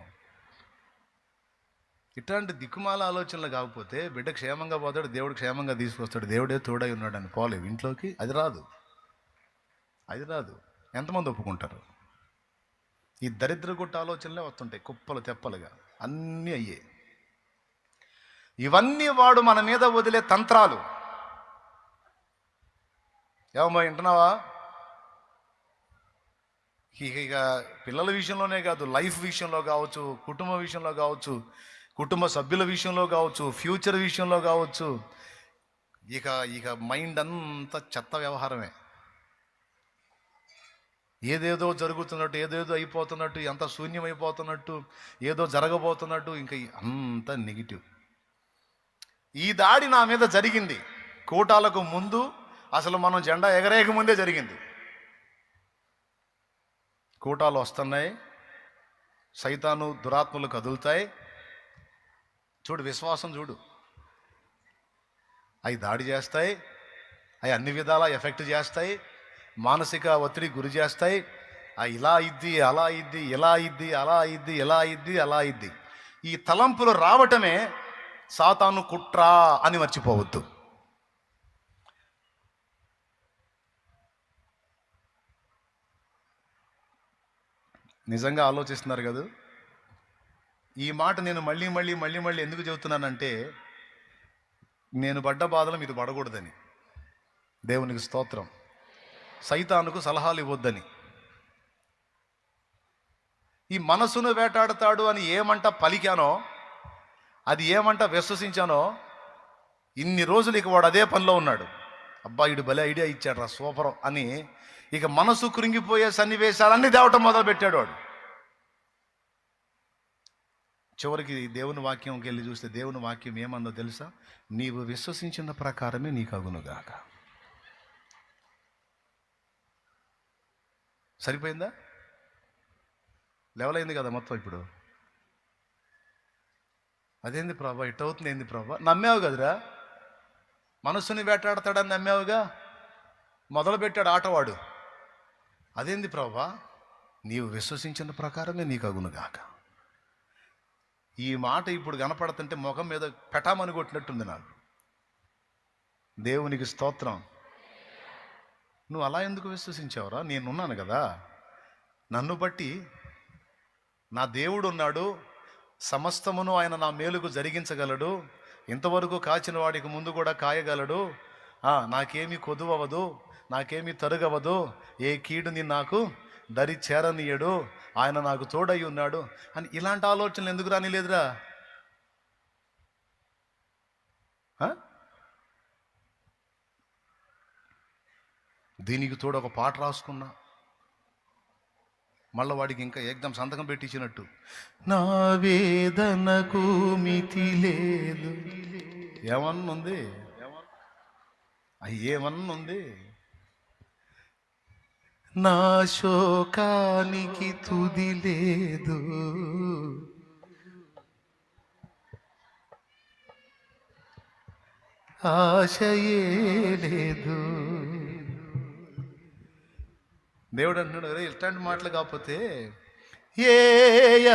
ఇట్లాంటి దిక్కుమాల ఆలోచనలు కాకపోతే బిడ్డ క్షేమంగా పోతాడు, దేవుడు క్షేమంగా తీసుకొస్తాడు, దేవుడే తోడై ఉన్నాడు అని పోలేవు ఇంట్లోకి. అది రాదు. ఎంతమంది ఒప్పుకుంటారు? ఈ దరిద్ర గుట్ట ఆలోచనలే వస్తుంటాయి కుప్పలు తెప్పలుగా, అన్నీ అయ్యే. ఇవన్నీ వాడు మన మీద వదిలే తంత్రాలు. ఏమో వింటున్నావా? ఇక పిల్లల విషయంలోనే కాదు, లైఫ్ విషయంలో కావచ్చు, కుటుంబ విషయంలో కావచ్చు, కుటుంబ సభ్యుల విషయంలో కావచ్చు, ఫ్యూచర్ విషయంలో కావచ్చు, ఇక మైండ్ అంతా చెత్త వ్యవహారమే. ఏదేదో జరుగుతున్నట్టు, ఏదేదో అయిపోతున్నట్టు, ఎంత శూన్యం అయిపోతున్నట్టు, ఏదో జరగబోతున్నట్టు, ఇంకా అంత నెగిటివ్. ఈ దాడి నా మీద జరిగింది కూటాలకు ముందు, అసలు మనం జెండా ఎగరేయక ముందే జరిగింది. కూటాలు వస్తున్నాయి, సైతాను దురాత్మలు కదులుతాయి. చూడు, విశ్వాసం చూడు, అవి దాడి చేస్తాయి, అవి అన్ని విధాలా ఎఫెక్ట్ చేస్తాయి, మానసిక ఒత్తిడి గురి చేస్తాయి. ఇలా ఇద్ది, అలా ఇద్ది, ఇలా ఇద్ది, అలా ఇద్ది, ఇలా ఇద్ది, అలా ఇద్ది. ఈ తలంపులు రావటమే సాతాను కుట్ర అని మర్చిపోవద్దు. నిజంగా ఆలోచిస్తున్నారు కదా? ఈ మాట నేను మళ్ళీ ఎందుకు చెబుతున్నానంటే, నేను పడ్డ బాధలు మీరు పడకూడదని. దేవునికి స్తోత్రం. సైతానుకు సలహాలు ఇవ్వద్దని. ఈ మనసును వేటాడతాడు అని ఏమంట పలికానో, అది ఏమంట విశ్వసించానో, ఇన్ని రోజులు ఇక వాడు అదే పనిలో ఉన్నాడు. అబ్బా, వీడు భలే ఐడియా ఇచ్చాడు రా, సూపర్ అని ఇక మనసు కృంగిపోయే సన్నివేశాలన్నీ తేవటం మొదలు పెట్టాడు వాడు. చివరికి దేవుని వాక్యంకి వెళ్ళి చూస్తే దేవుని వాక్యం ఏమందో తెలుసా? నీవు విశ్వసించిన ప్రకారమే నీకు అగునుగాక. సరిపోయిందా? లెవెల్ అయింది కదా మొత్తం. ఇప్పుడు అదేంది ప్రభా, ఇట్ అవుతుంది ఏంది ప్రభా? నమ్మావు కదరా, మనస్సుని వేటాడతాడని నమ్మావుగా, మొదలుపెట్టాడు ఆటవాడు. అదేంది ప్రభా? నీవు విశ్వసించిన ప్రకారమే నీకు అగునుగాక. ఈ మాట ఇప్పుడు కనపడుతుంటే ముఖం మీద పెటామని కొట్టినట్టుంది నాకు. దేవునికి స్తోత్రం. నువ్వు అలా ఎందుకు విశ్వసించావురా? నేనున్నాను కదా, నన్ను బట్టి నా దేవుడు ఉన్నాడు, సమస్తమును ఆయన నా మేలుకు జరిగించగలడు, ఇంతవరకు కాచిన వాడికి ముందు కూడా కాయగలడు, నాకేమీ కొదువవదు, నాకేమీ తరుగవదు, ఏ కీడుని నాకు దరి చేరనీయడు, ఆయన నాకు తోడై ఉన్నాడు అని ఇలాంటి ఆలోచనలు ఎందుకు రానిలేదురా? దీనికి తోడు ఒక పాట రాసుకున్నా, మళ్ళీ వాడికి ఇంకా ఏకదం సంతకం పెట్టించినట్టు, నా వేదనకు మితి లేదు. ఏమన్నుంది? ఏమన్నుంది? నా శోకానికి తుది లేదు, ఆశయే లేదు, దేవుడు అంటున్నాడు, అరే ఇట్లాంటి మాటలు కాకపోతే ఏ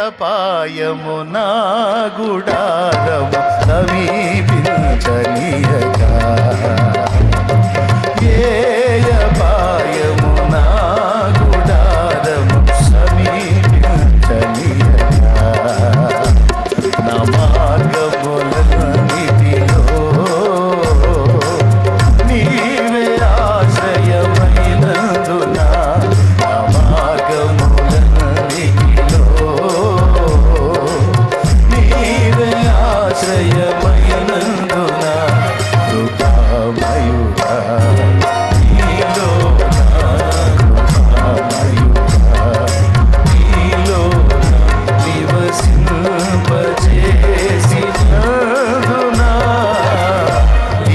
అపాయము నా గుడారము సమీపించనీయగా, ఏ అపాయము నా గుడారము సమీపించనీయగా, నా మార్గములన్నిటిలో నీవే ఆశ్రయమైనందున, నా మార్గములన్నిటిలో నీవే ఆశ్రయమైనందున, కృపామయుడా నీలో నా కృపామయుడా నీలో నివసింపజేసినందున,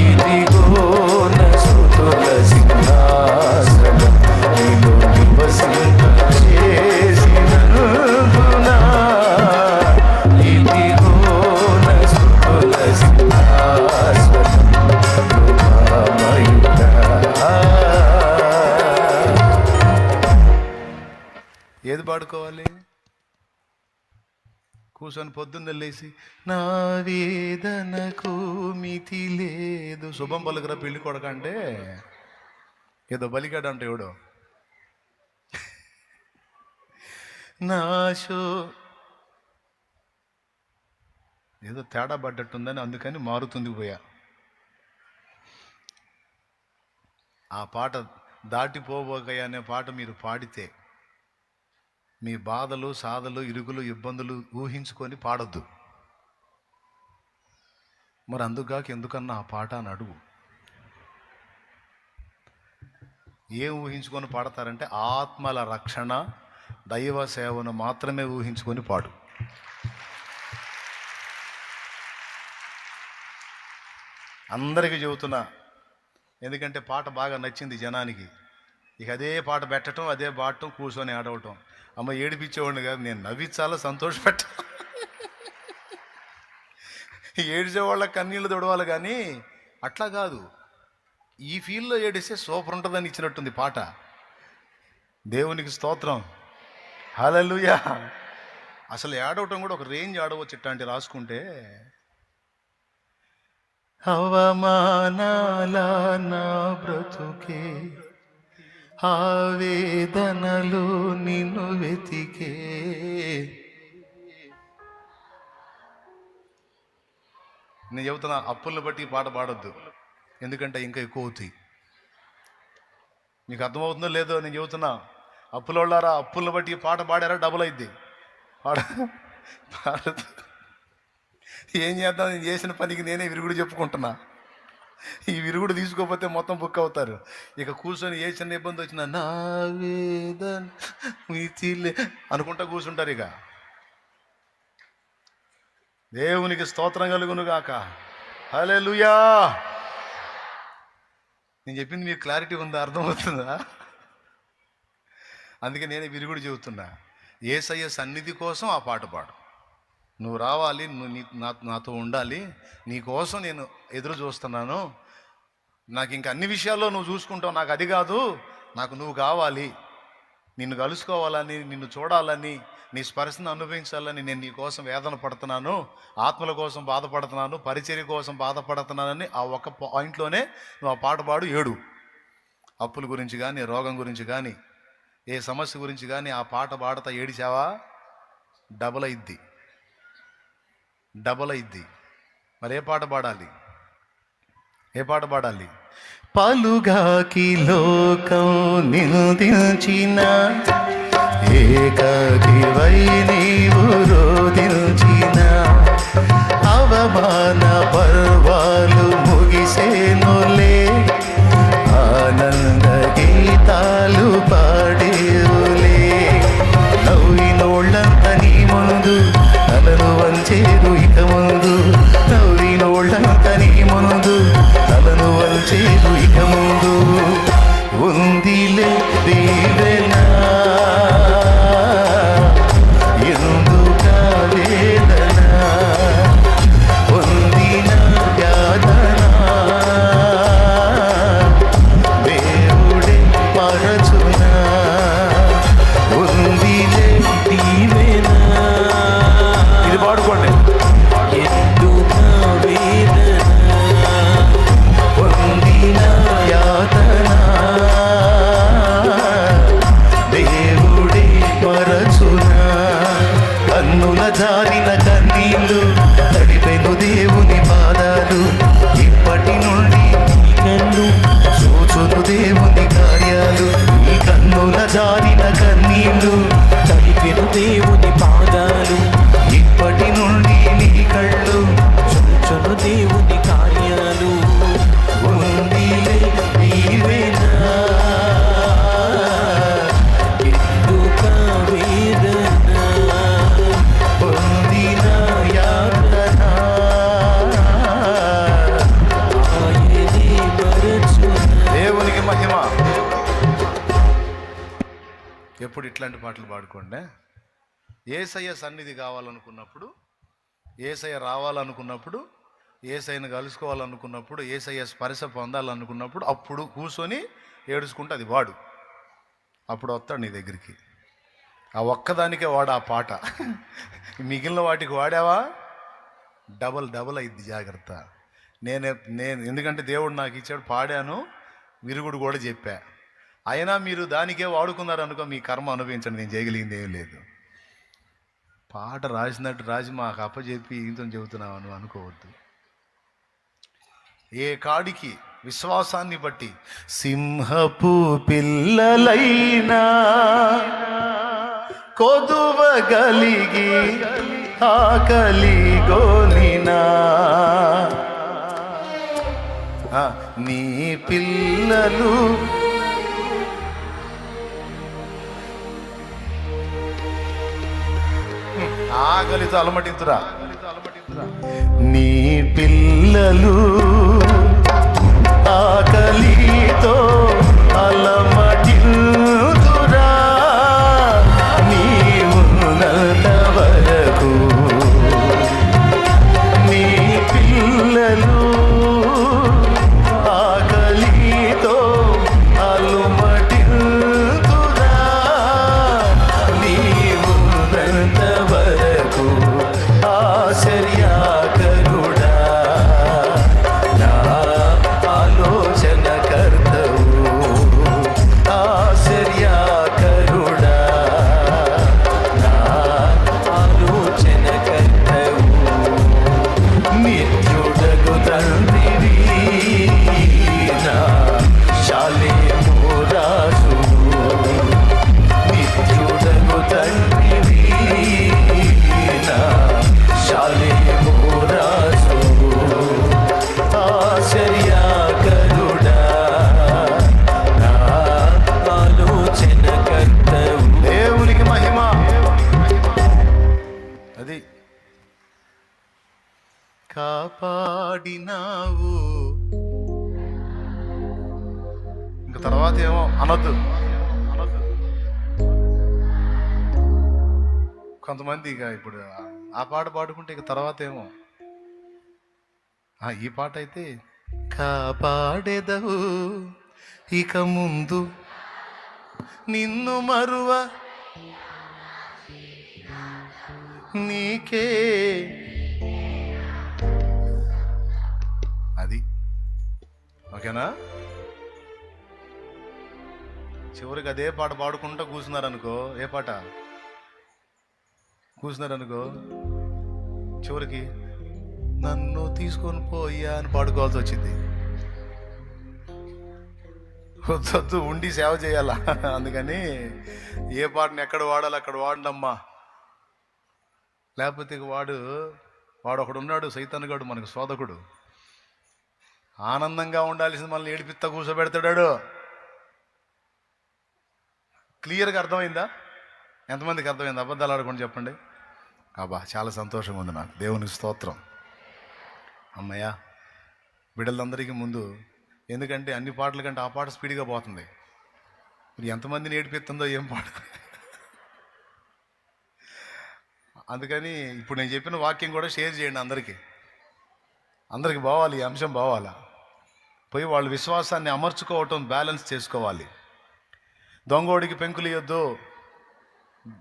ఇదిగో నా స్తుతుల సింహాసనం నీలో నివసింపజేసినందున, ఇదిగో నా స్తుతుల సింహాసనం కృపామయుడా. ఏది పాడుకోవాలి? కూర్చొని పొద్దున్న లేచి నా వేదనకు మితి లేదు, శుభం పలుకురా పెళ్లి కొడకంటే ఏదో బలికాడంటే ఎవడో నాశో ఏదో తేడా పడ్డట్టుందని అందుకని మారుతుంది పోయా. ఆ పాట దాటిపోబోకయ్య అనే పాట మీరు పాడితే మీ బాధలు సాధలు ఇరుగులు ఇబ్బందులు ఊహించుకొని పాడొద్దు. మరి అందుగాక ఎందుకన్నా ఆ పాట అని అడుగు. ఏం ఊహించుకొని పాడతారంటే ఆత్మల రక్షణ దైవ సేవను మాత్రమే ఊహించుకొని పాడు. అందరికీ చెబుతున్నా, ఎందుకంటే పాట బాగా నచ్చింది జనానికి. ఇక అదే పాట పెట్టడం, అదే పాడటం, కూర్చొని ఆడవటం. అమ్మ ఏడిపించేవాడిని కాదు, నేను నవ్వించాలా, సంతోషపెట్ట, ఏడిచేవాళ్ళకి కన్నీళ్ళు తొడవాలి కానీ అట్లా కాదు. ఈ ఫీల్డ్లో ఏడిస్తే సూపర్ ఉంటుందని ఇచ్చినట్టుంది పాట. దేవునికి స్తోత్రం, హల్లెలూయా. అసలు ఏడవటం కూడా ఒక రేంజ్ ఆడవచ్చు. ఇట్లాంటి రాసుకుంటే అవమానాల నా బ్రతుకే ఆవేదనలు నిన్ను వెతికే, నేను చెబుతున్నా అప్పులను బట్టి పాట పాడొద్దు, ఎందుకంటే ఇంకా ఎక్కువ అవుతాయి. మీకు అర్థమవుతుందో లేదో నేను చెబుతున్నా. అప్పులోళ్ళారా, అప్పులను బట్టి పాట పాడారా డబుల్ అయింది. పాడదు. ఏం చేద్దాం, నేను చేసిన పనికి నేనే విరుగుడు చెప్పుకుంటున్నా. ఈ విరుగుడు తీసుకోకపోతే మొత్తం బుక్ అవుతారు. ఇక కూర్చొని ఏ చిన్న ఇబ్బంది వచ్చినా నా వేదన మితిలే అనుకుంటా కూర్చుంటారు. ఇక దేవునికి స్తోత్రం కలుగును గాక, హల్లెలూయా. నేను చెప్పింది మీకు క్లారిటీ ఉందా, అర్థమవుతుందా? అందుకే నేనే విరుగుడు చెబుతున్నా. యేసయ్య సన్నిధి కోసం ఆ పాట పాడు. నువ్వు రావాలి, నువ్వు నాతో ఉండాలి, నీ కోసం నేను ఎదురు చూస్తున్నాను, నాకు ఇంకా అన్ని విషయాల్లో నువ్వు చూసుకుంటావు, నాకు అది కాదు, నాకు నువ్వు కావాలి, నిన్ను కలుసుకోవాలని, నిన్ను చూడాలని, నీ స్పర్శను అనుభవించాలని నేను నీ కోసం వేదన పడుతున్నాను, ఆత్మల కోసం బాధపడుతున్నాను, పరిచర్య కోసం బాధపడుతున్నానని ఆ ఒక్క పాయింట్లోనే నువ్వు ఆ పాట పాడు, ఏడు. అప్పుల గురించి కానీ, రోగం గురించి కానీ, ఏ సమస్య గురించి కానీ ఆ పాట పాడతా ఏడిచావా డబల్ అయిద్ది, డబల్ అయిద్ది. మరి ఏ పాట పాడాలి? ఏ పాట పాడాలి? పలుగాకి లోకం నిందించిన ఏకాకివై నీవు రోదించిన అవమాన పర్వాలు ముగిసేనులే, ఆనంద గీతాలు పాడేరులే. నవ్వినోళ్ళంత నీ ముందు తలను వంచేరు ఇక ముందు, నవ్వినోళ్ళంత నీ ముందు తలను వంచేరు ఇక ముందు. ఉందిలే దీవెనా ఎందుక వేదన, పొందిన యాదన దేవుడే మరచునా. జారిన కన్నీళ్ళు తడిపెను దేవుని పాదాలు, ఇప్పటి నుండి నీ కళ్ళు చూచును దేవుని కార్యాలు. ఉందిలే నీవేనా ఎందుక వేదన, పొందిన యాతన ఆయనే మరచునా. దేవునికి మహిమ. ఎప్పుడు ఇట్లాంటి పాటలు పాడుకోండి. యేసయ్య సన్నిధి కావాలనుకున్నప్పుడు, యేసయ్య రావాలనుకున్నప్పుడు, యేసయ్యను కలుసుకోవాలనుకున్నప్పుడు, యేసయ్య స్పర్శ పొందాలనుకున్నప్పుడు అప్పుడు కూర్చొని ఏడుచుకుంటే అది వాడు. అప్పుడు వస్తాడు నీ దగ్గరికి. ఆ ఒక్కదానికే వాడు ఆ పాట. మిగిలిన వాటికి వాడావా డబల్ అయింది. జాగ్రత్త. నేను ఎందుకంటే దేవుడు నాకు ఇచ్చాడు, పాడాను, విరుగుడు కూడా చెప్పా. అయినా మీరు దానికే వాడుకున్నారనుకో, మీ కర్మ అనుభవించండి. నేను చేయగలిగింది ఏం లేదు. పాట రాసినట్టు రాసి మాకు అప్పచెప్పి ఇంత చెబుతున్నావు అని అనుకోవద్దు. ఏ కాడికి విశ్వాసాన్ని బట్టి సింహపు పిల్లలైనా కొదువగలిగి ఆకలిగోనినా నీ పిల్లలు ఆకలితో అలమటింతురా. నీ పిల్లలు ఆకలితో అలమటింతురా, నీవున్నంత వరకు. నీ పిల్లలు ఆకలితో అలమటింతురా, నీవున్నంత వరకు. ఆశ్చర్యకరుడా నా ఆలోచన కర్తవు, ఆశ్చర్యకరుడా నా ఆలోచన కర్తవు. నిత్యుడగు తండ్రివి నా శాలేము రాజు, నిత్యుడగు తండ్రివి నా శాలేము రాజు. ఆశ్చర్యకరుడా నా ఆలోచన కర్తవు. దేవునికి మహిమ. అది కాపాడినావు. ఇంకా తర్వాత ఏమో అనొద్దు. కొంతమంది ఇక ఇప్పుడు ఆ పాట పాడుకుంటే ఇక తర్వాత ఏమో. ఈ పాట అయితే కాపాడెదవు ఇక ముందు నిన్ను మరువ నీకే. అది ఓకేనా? చివరికి అదే పాట పాడుకుంటూ కూర్చున్నారనుకో. ఏ పాట కూర్చున్నారనుకో, చివరికి నన్ను తీసుకొని పోయా అని పాడుకోవాల్సి వచ్చింది. వద్దు ఉండి సేవ చేయాలా. అందుకని ఏ పాటను ఎక్కడ వాడాలి అక్కడ వాడమ్మా. లేకపోతే వాడు ఒకడు ఉన్నాడు, సైతానుగాడు, మనకు శోధకుడు. ఆనందంగా ఉండాల్సింది మనల్ని ఏడిపిస్తా కూర్చోబెడతాడు. క్లియర్గా అర్థమైందా? ఎంతమందికి అర్థమైంది? అబద్ధాలు ఆడకుండా చెప్పండి. చాలా సంతోషంగా ఉంది నాకు. దేవునికి స్తోత్రం. అమ్మయ్య బిడ్డలందరికీ ముందు, ఎందుకంటే అన్ని పాటల కంటే ఆ పాట స్పీడ్గా పోతుంది. మీరు ఎంతమందిని ఏడిపిస్తుందో ఏం పాట. అందుకని ఇప్పుడు నేను చెప్పిన వాక్యం కూడా షేర్ చేయండి. అందరికీ పోవాలి, ఈ అంశం పోవాలా. పోయి వాళ్ళ విశ్వాసాన్ని అమర్చుకోవటం, బ్యాలెన్స్ చేసుకోవాలి. దొంగోడికి పెంకులు ఇవ్వద్దు,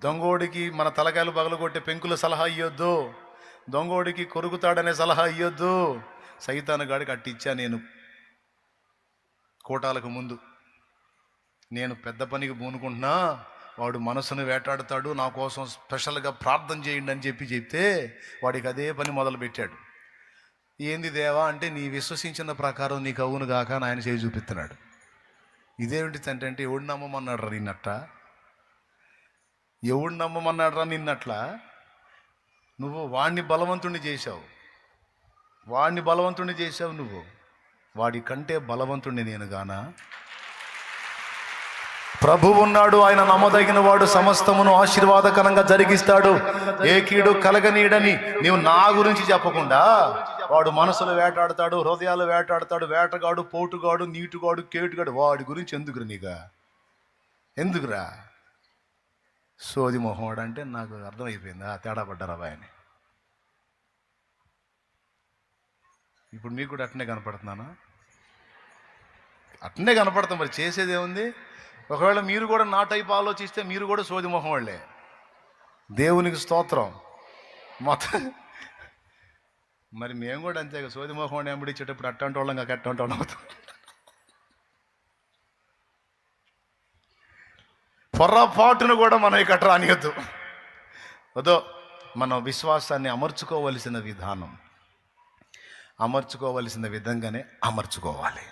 దొంగోడికి మన తలకాయలు పగలగొట్టే పెంకుల సలహా ఇవ్వద్దు, దొంగోడికి కొరుకుతాడనే సలహా ఇవ్వద్దు. సైతాను గాడికి అట్టిచ్చా నేను కోటాలకు ముందు. నేను పెద్ద పనికి పూనుకుంటున్నా, వాడు మనసును వేటాడుతాడు, నా కోసం స్పెషల్గా ప్రార్థన చేయండి అని చెప్తే వాడికి అదే పని మొదలుపెట్టాడు. ఏంది దేవా అంటే, నీ విశ్వసించిన ప్రకారం నీకు అవును గాక అని ఆయన చేయి చూపిస్తున్నాడు. ఇదేమిటి తండ్రి అంటే ఎవడు నమ్మమన్నాడు రా నిన్నట్ట, ఎవడు నమ్మమన్నాడు రా నిన్నట్ల. నువ్వు వాడిని బలవంతుణ్ణి చేశావు, వాడిని బలవంతుణ్ణి చేశావు నువ్వు. వాడి కంటే బలవంతుణ్ణి నేను గానా. ప్రభు ఉన్నాడు, ఆయన నమ్మదగిన వాడు, సమస్తమును ఆశీర్వాదకరంగా జరిగిస్తాడు, ఏ కీడు కలగనీయడని నీవు నా గురించి చెప్పకుండా వాడు మనసులు వేటాడతాడు, హృదయాలు వేటాడతాడు, వేటగాడు, పోటుగాడు, నీటుగాడు, కేటుగాడు, వాడి గురించి ఎందుకురా నీగా, ఎందుకురా సోది మొహవాడు అంటే నాకు అర్థమైపోయిందా, తేడా పడ్డారా బాయని. ఇప్పుడు మీకు కూడా అట్నే కనపడుతున్నానా? అట్నే కనపడతాం, మరి చేసేది ఏముంది? ఒకవేళ మీరు కూడా నా టైప్ ఆలోచిస్తే మీరు కూడా సోది మొహం వాళ్ళే. దేవునికి స్తోత్రం. మొత్తం మరి మేము కూడా అంతే, సోది మొహం వాడిని ఎంబడిచ్చేటప్పుడు అట్టంటి వాళ్ళం కాక అట్టంటి వాళ్ళం అవుతాం. పొర్రపాటును కూడా మనం ఇక్కడ రానియద్దు. వదో మనం విశ్వాసాన్ని అమర్చుకోవలసిన విధానం, అమర్చుకోవలసిన విధంగానే అమర్చుకోవాలి.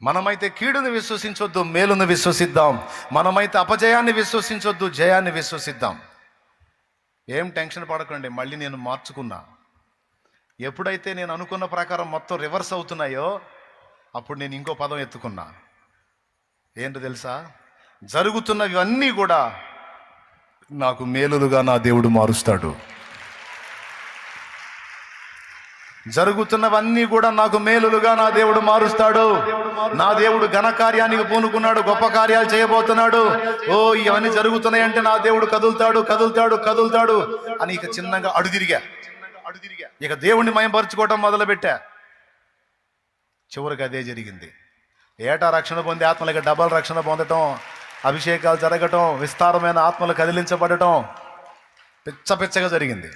మనమైతే కీడును విశ్వసించొద్దు, మేలును విశ్వసిద్దాం. మనమైతే అపజయాన్ని విశ్వసించొద్దు, జయాన్ని విశ్వసిద్దాం. ఏం టెన్షన్ పడకండి, మళ్ళీ నేను మార్చుకున్నా. ఎప్పుడైతే నేను అనుకున్న ప్రకారం మొత్తం రివర్స్ అవుతున్నాయో అప్పుడు నేను ఇంకో పదం ఎత్తుకున్నా. ఏంటో తెలుసా? జరుగుతున్నవన్నీ కూడా నాకు మేలులుగా నా దేవుడు మారుస్తాడు. జరుగుతున్నవన్నీ కూడా నాకు మేలులుగా నా దేవుడు మారుస్తాడు. నా దేవుడు ఘనకార్యానికి పూనుకున్నాడు, గొప్ప కార్యాలు చేయబోతున్నాడు. ఓ ఇవన్నీ జరుగుతున్నాయంటే నా దేవుడు కదులుతాడు కదులుతాడు కదులుతాడు అని ఇక చిన్నగా అడుదిరిగా ఇక దేవుణ్ణి మయంపరుచుకోవటం మొదలుపెట్టా. చివరికి అదే జరిగింది. ఏటా రక్షణ పొంది ఆత్మలకి డబల్ రక్షణ పొందటం, అభిషేకాలు జరగటం, విస్తారమైన ఆత్మలు కదిలించబడటం పిచ్చ పిచ్చగా జరిగింది.